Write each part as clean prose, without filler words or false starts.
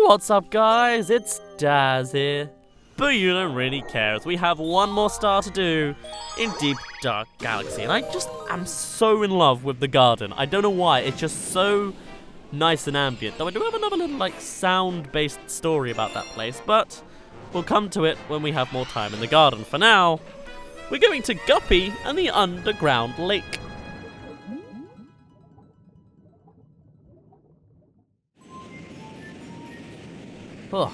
What's up, guys? It's Daz here. But you don't really care, as we have one more star to do in Deep Dark Galaxy. And I just am so in love with the garden. I don't know why, it's just so nice and ambient. Though I do have another little, sound-based story about that place. But we'll come to it when we have more time in the garden. For now, we're going to Guppy and the underground lake. Oh.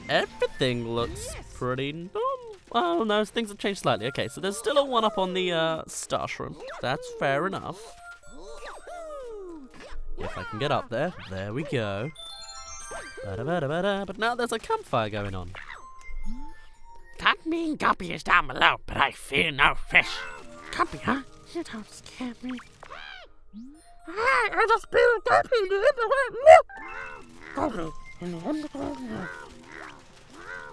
Everything looks pretty normal. Oh no, things have changed slightly. Okay, so there's still a 1-up on the stash room. That's fair enough. If I can get up there. There we go. But now there's a campfire going on. That mean Guppy is down below, but I fear no fish. Guppy, huh? You don't scare me. I just feel Guppy in the underground. Guppy in the underground.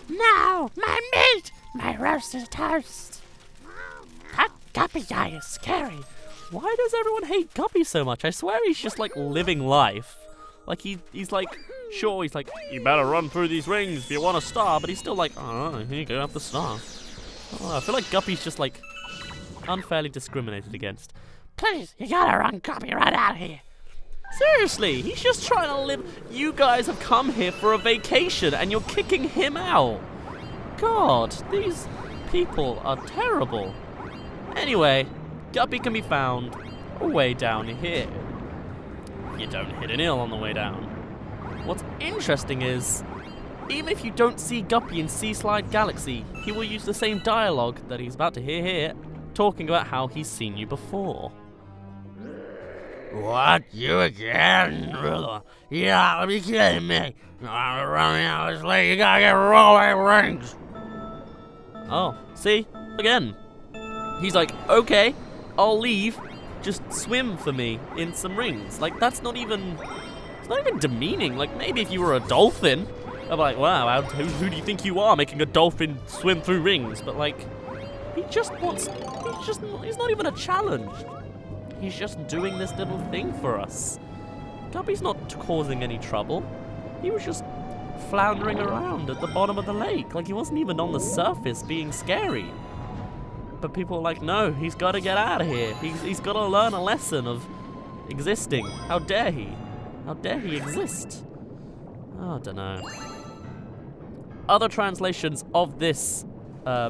Now, my meat! My roasted toast! That Guppy guy is scary. Why does everyone hate Guppy so much? I swear he's just living life. He's like, sure, he's like, you better run through these rings if you want a star, but he's still like, oh, here you go, have the star. Oh, I feel like Guppy's just unfairly discriminated against. Please, you gotta run Guppy right out of here. Seriously, he's just trying to live. You guys have come here for a vacation and you're kicking him out. God, these people are terrible. Anyway, Guppy can be found way down here. You don't hit an ill on the way down. What's interesting is, even if you don't see Guppy in Seaslide Galaxy, he will use the same dialogue that he's about to hear here, talking about how he's seen you before. What? You again? Yeah, let me kidding me. I'm running out of this lake. You gotta get rolling rings. Oh, see? Again. He's like, okay, I'll leave. Just swim for me in some rings. That's not even... It's not even demeaning. Maybe if you were a dolphin, I'd be like, wow, who do you think you are making a dolphin swim through rings? But, he just wants... He's not even a challenge. He's just doing this little thing for us. Guppy's not causing any trouble. He was just floundering around at the bottom of the lake. He wasn't even on the surface being scary. But people are like, no, he's got to get out of here. He's got to learn a lesson of existing. How dare he? How dare he exist? Oh, I don't know. Other translations of this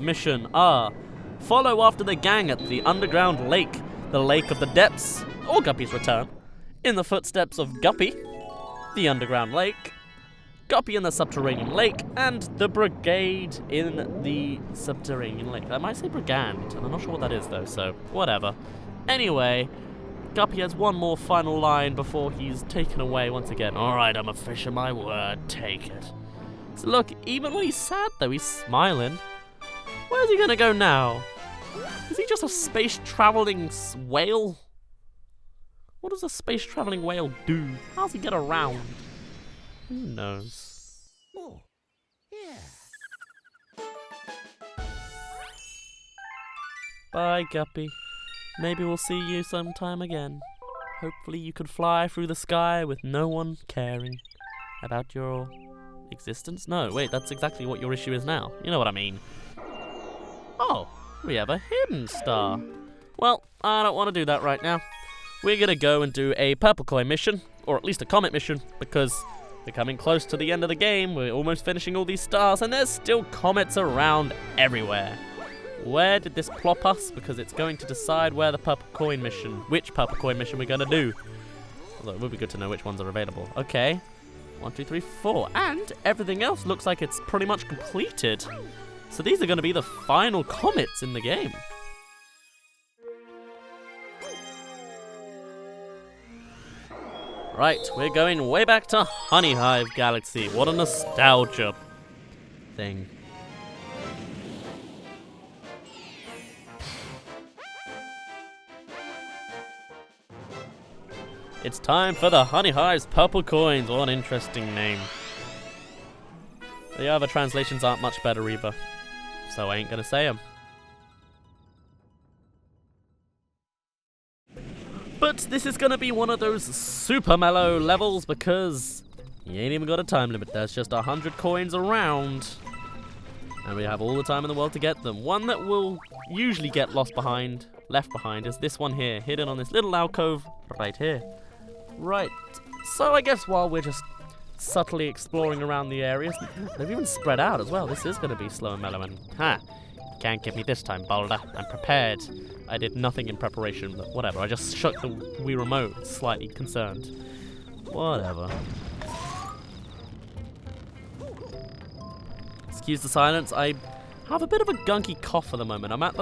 mission are: follow after the gang at the underground lake, the Lake of the Depths, or Guppy's Return, in the Footsteps of Guppy, the Underground Lake, Guppy in the Subterranean Lake, and the Brigade in the Subterranean Lake. I might say Brigante, and I'm not sure what that is though, so whatever. Anyway, Guppy has one more final line before he's taken away once again. Alright, I'm a fish of my word, take it. So look, even when he's sad though, he's smiling. Where's he gonna go now? Is he just a space-traveling whale? What does a space-traveling whale do? How does he get around? Who knows? Oh, yeah. Bye, Guppy. Maybe we'll see you sometime again. Hopefully you can fly through the sky with no one caring about your existence. No, wait, that's exactly what your issue is now. You know what I mean. Oh. We have a hidden star. Well, I don't want to do that right now. We're going to go and do a purple coin mission, or at least a comet mission, because we're coming close to the end of the game. We're almost finishing all these stars, and there's still comets around everywhere. Where did this plop us? Because it's going to decide where the purple coin mission, which purple coin mission we're going to do. Although it would be good to know which ones are available. Okay. 1, 2, 3, 4. And everything else looks like it's pretty much completed. So these are going to be the final comets in the game. Right, we're going way back to Honeyhive Galaxy. What a nostalgia thing. It's time for the Honeyhive's purple coins. What an interesting name. The other translations aren't much better either, so I ain't gonna say them. But this is gonna be one of those super mellow levels because You ain't even got a time limit. There's just 100 coins around. And we have all the time in the world to get them. One that will usually get left behind is this one here, hidden on this little alcove right here. Right. So I guess while we're just subtly exploring around the areas, they've even spread out as well. This is going to be slow and mellow. And can't get me this time, Boulder. I'm prepared. I did nothing in preparation, but whatever. I just shook the Wii remote, slightly concerned. Whatever. Excuse the silence. I have a bit of a gunky cough at the moment. I'm at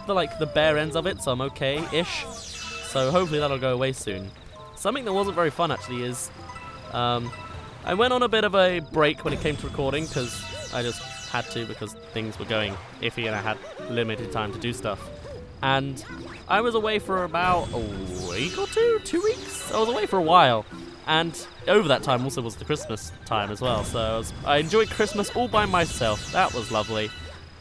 the bare ends of it, so I'm okay-ish. So hopefully that'll go away soon. Something that wasn't very fun actually is, I went on a bit of a break when it came to recording because I just had to because things were going iffy and I had limited time to do stuff. And I was away for about a week or 2 weeks. I was away for a while. And over that time also was the Christmas time as well. So I enjoyed Christmas all by myself. That was lovely.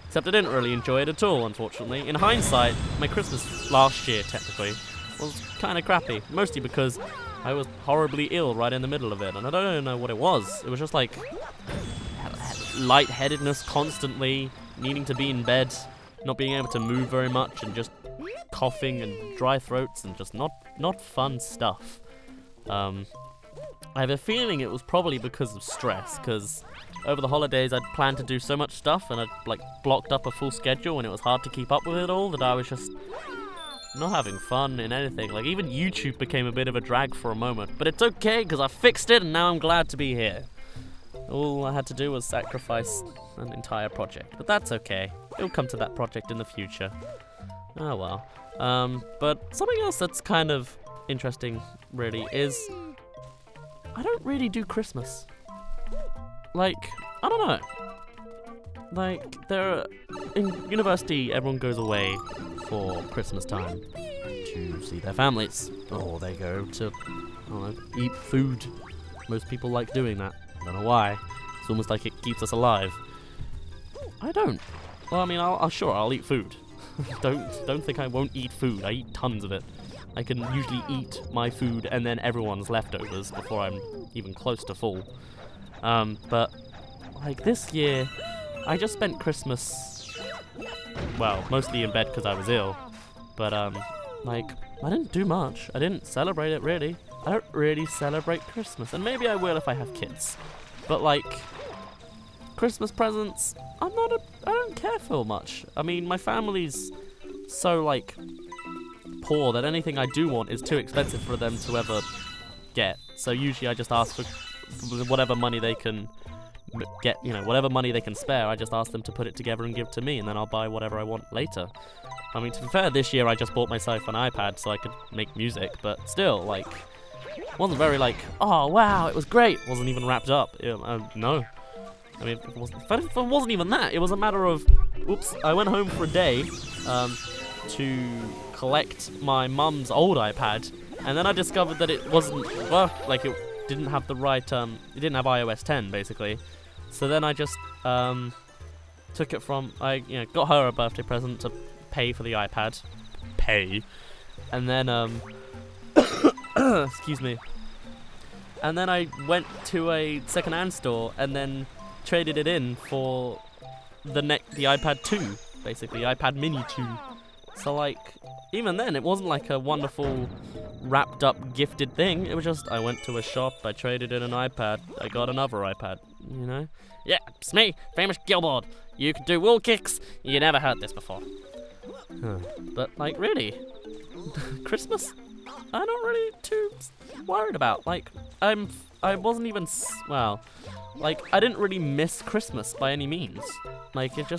Except I didn't really enjoy it at all, unfortunately. In hindsight, my Christmas last year, technically, was kind of crappy. Mostly because I was horribly ill right in the middle of it. And I don't know what it was. It was just like lightheadedness constantly, needing to be in bed, not being able to move very much, and just coughing and dry throats and just not fun stuff. I have a feeling it was probably because of stress, because over the holidays I'd planned to do so much stuff and I'd like blocked up a full schedule and it was hard to keep up with it all that I was just not having fun in anything. Like even YouTube became a bit of a drag for a moment, but it's okay because I fixed it and now I'm glad to be here. All I had to do was sacrifice an entire project, but that's okay. It'll come to that project in the future. Oh well. But something else that's kind of interesting really is I don't really do Christmas. Like, I don't know. Like, in university, everyone goes away for Christmas time to see their families. Or they go to, I don't know, eat food. Most people like doing that. I don't know why. It's almost like it keeps us alive. I don't. Well, I mean, I'll eat food. Don't think I won't eat food. I eat tons of it. I can usually eat my food and then everyone's leftovers before I'm even close to full. But like this year, I just spent Christmas, well, mostly in bed because I was ill. But like I didn't do much. I didn't celebrate it really. I don't really celebrate Christmas, and maybe I will if I have kids. But like Christmas presents, I don't care for much. I mean, my family's so like poor that anything I do want is too expensive for them to ever get. So usually I just ask for whatever money they can get, whatever money they can spare. I just ask them to put it together and give to me, and then I'll buy whatever I want later. I mean, to be fair, this year I just bought myself an iPad so I could make music, but still, like, wasn't very like, oh wow, it was great. Wasn't even wrapped up. No. I mean, if it wasn't even that. It was a matter of, oops, I went home for a day to collect my mum's old iPad, and then I discovered that it wasn't, well, like it didn't have the right, it didn't have iOS 10 basically. So then I just took it from, got her a birthday present to pay for the iPad, and then excuse me, and then I went to a second-hand store and then traded it in for the iPad 2, basically iPad Mini 2. So like, even then, it wasn't like a wonderful, wrapped up, gifted thing. It was just, I went to a shop, I traded in an iPad, I got another iPad, Yeah, it's me, famous Gilboard. You can do wall kicks, you never heard this before. But like, really, Christmas, I'm not really too worried about. Like, I wasn't even, like, I didn't really miss Christmas by any means. Like, it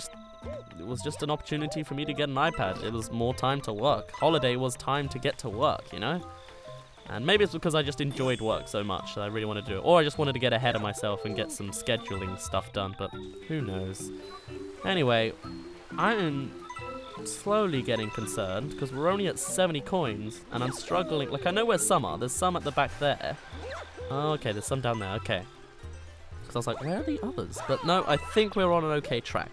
was just an opportunity for me to get an iPad. It was more time to work. Holiday was time to get to work, And maybe it's because I just enjoyed work so much that I really wanted to do it. Or I just wanted to get ahead of myself and get some scheduling stuff done, but who knows. Anyway, I'm slowly getting concerned because we're only at 70 coins and I'm struggling. Like, I know where some are. There's some at the back there. Oh, okay, there's some down there. Okay. Because I was like, where are the others? But no, I think we're on an okay track.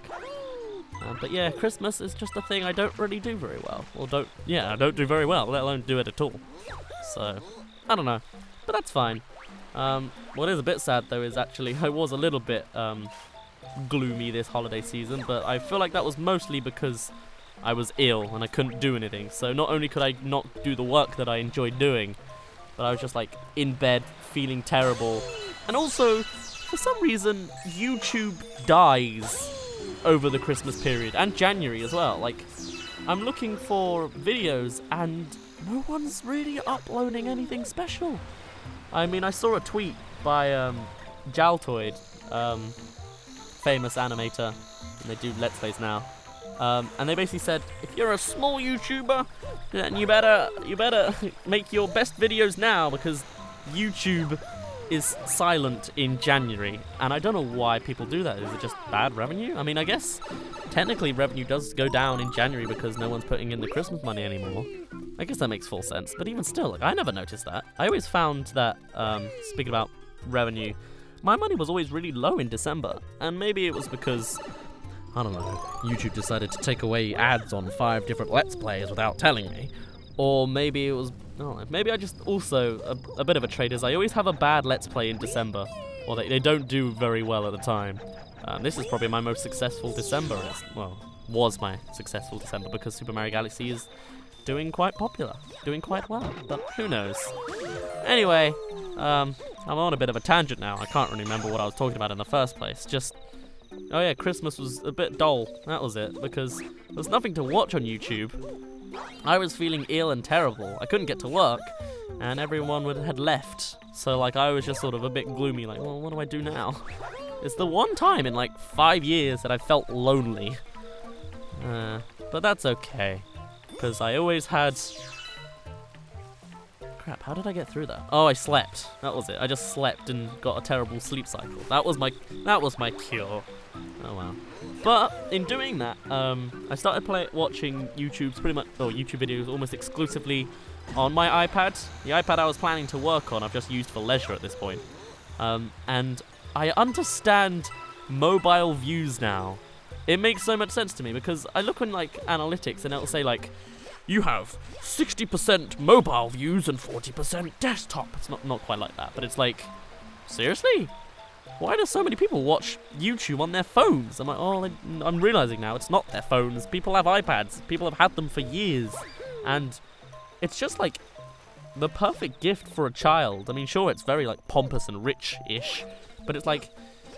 But yeah, Christmas is just a thing I don't really do very well. I don't do very well, let alone do it at all. So, I don't know. But that's fine. What is a bit sad though is actually I was a little bit gloomy this holiday season, but I feel like that was mostly because I was ill and I couldn't do anything. So not only could I not do the work that I enjoyed doing, but I was just like in bed feeling terrible. And also, for some reason, YouTube dies over the Christmas period and January as well. Like, I'm looking for videos and no one's really uploading anything special. I mean, I saw a tweet by Jaltoid, famous animator, and they do Let's Plays now. And they basically said, if you're a small YouTuber, then you better make your best videos now because YouTube is silent in January. And I don't know why people do that. Is it just bad revenue? I mean, I guess technically revenue does go down in January because no one's putting in the Christmas money anymore. I guess that makes full sense. But even still, like, I never noticed that. I always found that, speaking about revenue, my money was always really low in December. And maybe it was because, I don't know, YouTube decided to take away ads on 5 different Let's Plays without telling me. Or maybe it was, I don't know, maybe I just also, a bit of a trade is I always have a bad Let's Play in December. Or they don't do very well at the time. This is probably my most successful December. Well, was my successful December because Super Mario Galaxy is doing quite popular, doing quite well, but who knows. Anyway, I'm on a bit of a tangent now. I can't really remember what I was talking about in the first place. Just, oh yeah, Christmas was a bit dull. That was it, because there's nothing to watch on YouTube. I was feeling ill and terrible. I couldn't get to work, and everyone had left. So like I was just sort of a bit gloomy, like, well, what do I do now? It's the one time in like 5 years that I felt lonely. But that's okay. Because I always had... Crap, how did I get through that? Oh, I slept. That was it. I just slept and got a terrible sleep cycle. That was my cure. Oh well. But in doing that, I started watching YouTube videos almost exclusively on my iPad. The iPad I was planning to work on, I've just used for leisure at this point. And I understand mobile views now. It makes so much sense to me because I look on like analytics and it'll say like, you have 60% mobile views and 40% desktop. It's not quite like that, but it's like, seriously? Why do so many people watch YouTube on their phones? I'm like, oh, I'm realizing now it's not their phones. People have iPads. People have had them for years. And it's just like the perfect gift for a child. I mean, sure, it's very like pompous and rich-ish, but it's like,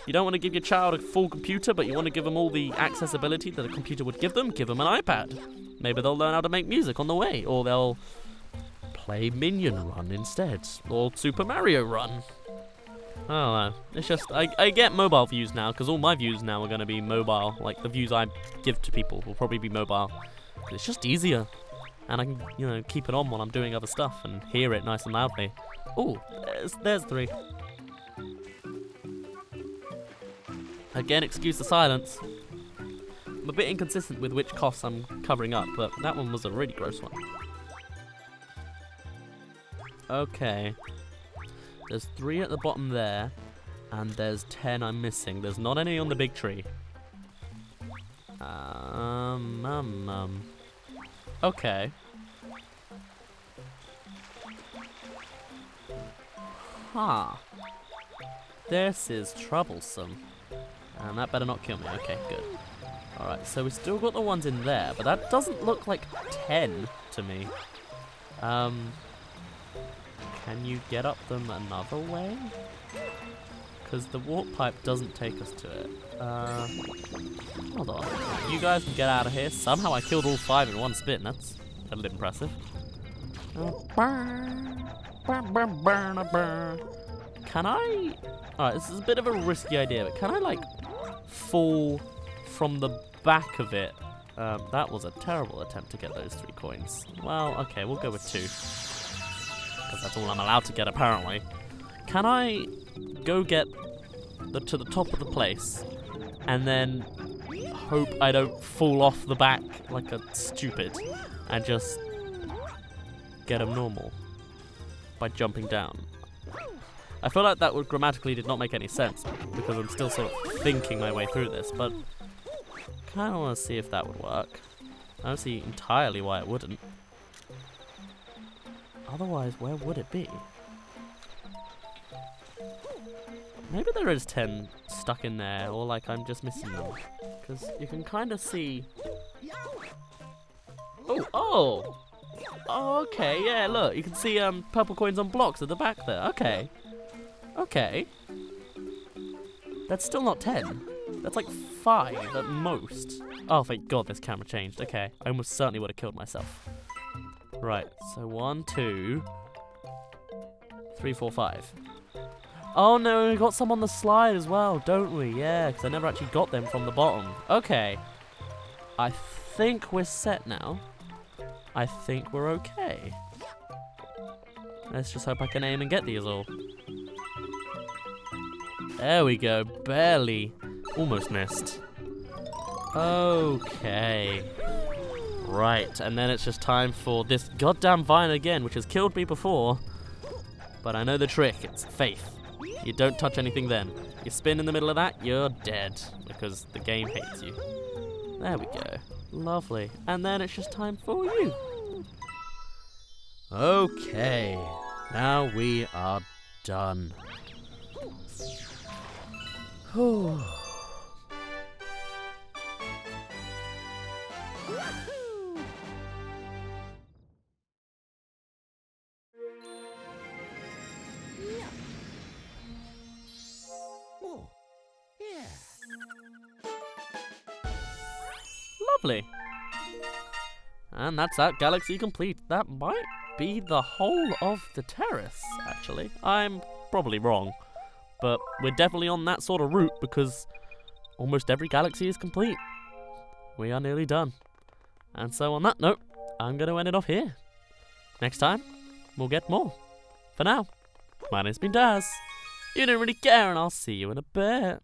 you don't want to give your child a full computer, but you want to give them all the accessibility that a computer would give them an iPad. Maybe they'll learn how to make music on the way, or they'll play Minion Run instead, or Super Mario Run. I don't know. It's just, I get mobile views now, because all my views now are going to be mobile. Like, the views I give to people will probably be mobile. But it's just easier. And I can, you know, keep it on while I'm doing other stuff and hear it nice and loudly. Ooh, there's 3. Again, excuse the silence. I'm a bit inconsistent with which coughs I'm covering up, but that one was a really gross one. Okay. There's 3 at the bottom there, and there's 10 I'm missing. There's not any on the big tree. Okay. Huh. This is troublesome. And that better not kill me. Okay, good. Alright, so we've still got the ones in there, but that doesn't look like 10 to me. Can you get up them another way? Because the warp pipe doesn't take us to it. Hold on. You guys can get out of here. Somehow I killed all 5 in one spin. That's a little impressive. Can I... Alright, this is a bit of a risky idea, but can I, like, fall from the back of it? That was a terrible attempt to get those 3 coins. Well, okay, we'll go with 2. Because that's all I'm allowed to get, apparently. Can I go get to the top of the place and then hope I don't fall off the back like a stupid and just get them normal by jumping down? I feel like that would grammatically did not make any sense because I'm still sort of thinking my way through this, but kind of want to see if that would work. I don't see entirely why it wouldn't. Otherwise, where would it be? Maybe there is 10 stuck in there, or like I'm just missing them. Because you can kind of see... Oh, okay, yeah, look. You can see purple coins on blocks at the back there. Okay. Okay. That's still not 10. That's like 5 at most. Oh, thank God this camera changed. Okay, I almost certainly would have killed myself. Right, so 1, 2, 3, 4, 5. Oh no, we got some on the slide as well, don't we? Yeah, because I never actually got them from the bottom. Okay. I think we're set now. I think we're okay. Let's just hope I can aim and get these all. There we go, barely. Almost missed. Okay. Right, and then it's just time for this goddamn vine again, which has killed me before. But I know the trick, it's faith. You don't touch anything then. You spin in the middle of that, you're dead. Because the game hates you. There we go. Lovely. And then it's just time for you. Okay. Now we are done. Whew. Lovely. And that's that galaxy complete. That might be the whole of the terrace, actually. I'm probably wrong, but we're definitely on that sort of route because almost every galaxy is complete. We are nearly done. And so on that note, I'm going to end it off here. Next time, we'll get more. For now, my name's been Daz. You don't really care, and I'll see you in a bit.